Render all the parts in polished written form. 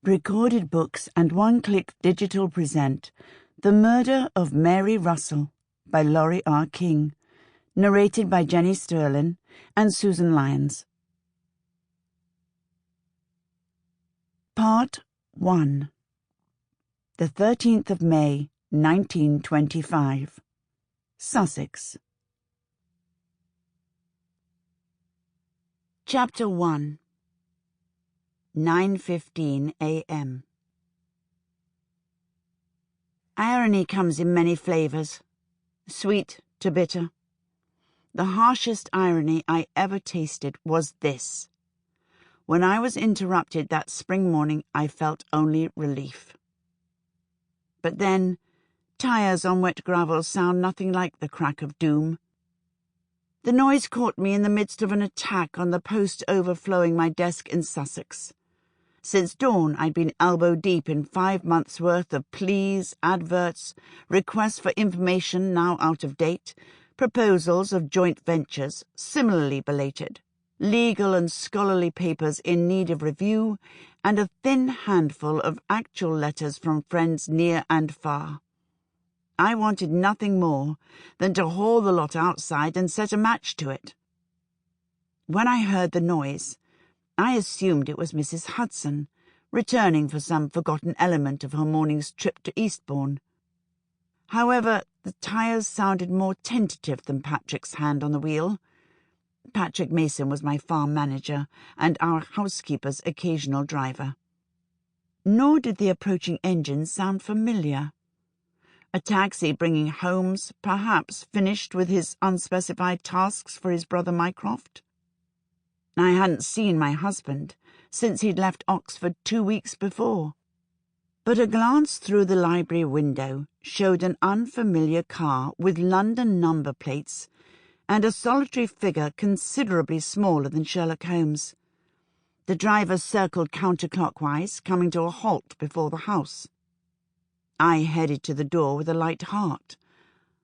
Recorded Books and One-Click Digital present The Murder of Mary Russell by Laurie R. King, narrated by Jenny Sterlin and Susan Lyons. Part 1. The 13th of May, 1925. Sussex. Chapter 1. 9:15 a.m. Irony comes in many flavors, sweet to bitter. The harshest irony I ever tasted was this. When I was interrupted that spring morning, I felt only relief. But then, tires on wet gravel sound nothing like the crack of doom. The noise caught me in the midst of an attack on the post overflowing my desk in Sussex. Since dawn, I'd been elbow-deep in 5 months' worth of pleas, adverts, requests for information now out of date, proposals of joint ventures, similarly belated, legal and scholarly papers in need of review, and a thin handful of actual letters from friends near and far. I wanted nothing more than to haul the lot outside and set a match to it. When I heard the noise, I assumed it was Mrs. Hudson, returning for some forgotten element of her morning's trip to Eastbourne. However, the tires sounded more tentative than Patrick's hand on the wheel. Patrick Mason was my farm manager and our housekeeper's occasional driver. Nor did the approaching engine sound familiar. A taxi bringing Holmes, perhaps finished with his unspecified tasks for his brother Mycroft? I hadn't seen my husband since he'd left Oxford 2 weeks before. But a glance through the library window showed an unfamiliar car with London number plates and a solitary figure considerably smaller than Sherlock Holmes. The driver circled counterclockwise, coming to a halt before the house. I headed to the door with a light heart,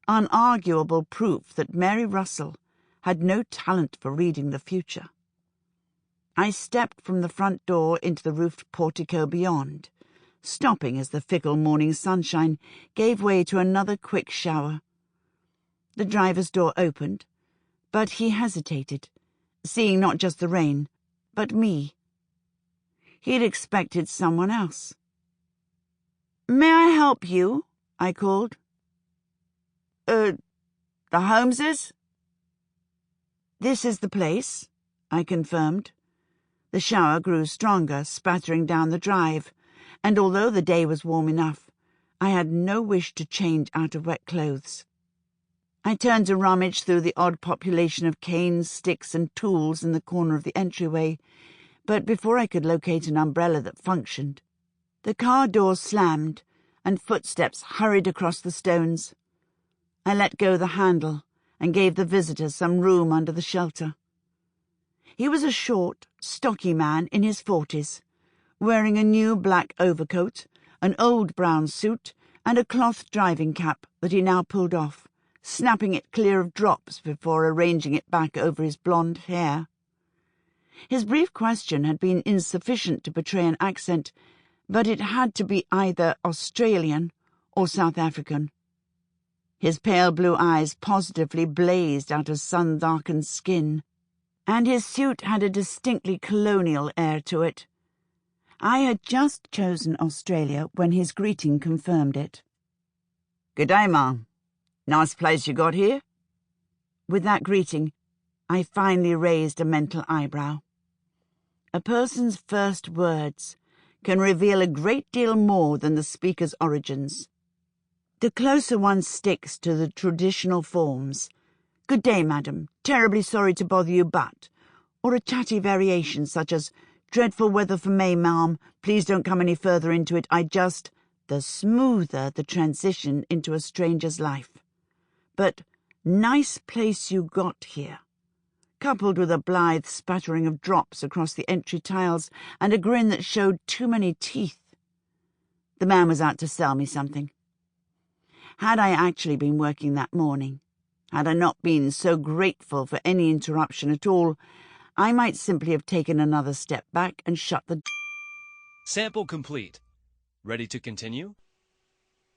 unarguable proof that Mary Russell had no talent for reading the future. I stepped from the front door into the roofed portico beyond, stopping as the fickle morning sunshine gave way to another quick shower. The driver's door opened, but he hesitated, seeing not just the rain, but me. He'd expected someone else. "May I help you?" I called. The Holmeses?" "This is the place," I confirmed. The shower grew stronger, spattering down the drive, and although the day was warm enough, I had no wish to change out of wet clothes. I turned to rummage through the odd population of canes, sticks, and tools in the corner of the entryway, but before I could locate an umbrella that functioned, the car door slammed, and footsteps hurried across the stones. I let go the handle and gave the visitor some room under the shelter. He was a short, stocky man in his 40s, wearing a new black overcoat, an old brown suit, and a cloth driving cap that he now pulled off, snapping it clear of drops before arranging it back over his blonde hair. His brief question had been insufficient to betray an accent, but it had to be either Australian or South African. His pale blue eyes positively blazed out of sun-darkened skin, and his suit had a distinctly colonial air to it. I had just chosen Australia when his greeting confirmed it. "Good day, ma'am. Nice place you got here?" With that greeting, I finally raised a mental eyebrow. A person's first words can reveal a great deal more than the speaker's origins. The closer one sticks to the traditional forms, "Good day, madam. Terribly sorry to bother you, but," or a chatty variation such as, "Dreadful weather for May, ma'am. Please don't come any further into it. the smoother the transition into a stranger's life. But "nice place you got here," coupled with a blithe spattering of drops across the entry tiles and a grin that showed too many teeth. The man was out to sell me something. Had I actually been working that morning, had I not been so grateful for any interruption at all, I might simply have taken another step back and shut the Sample complete. Ready to continue?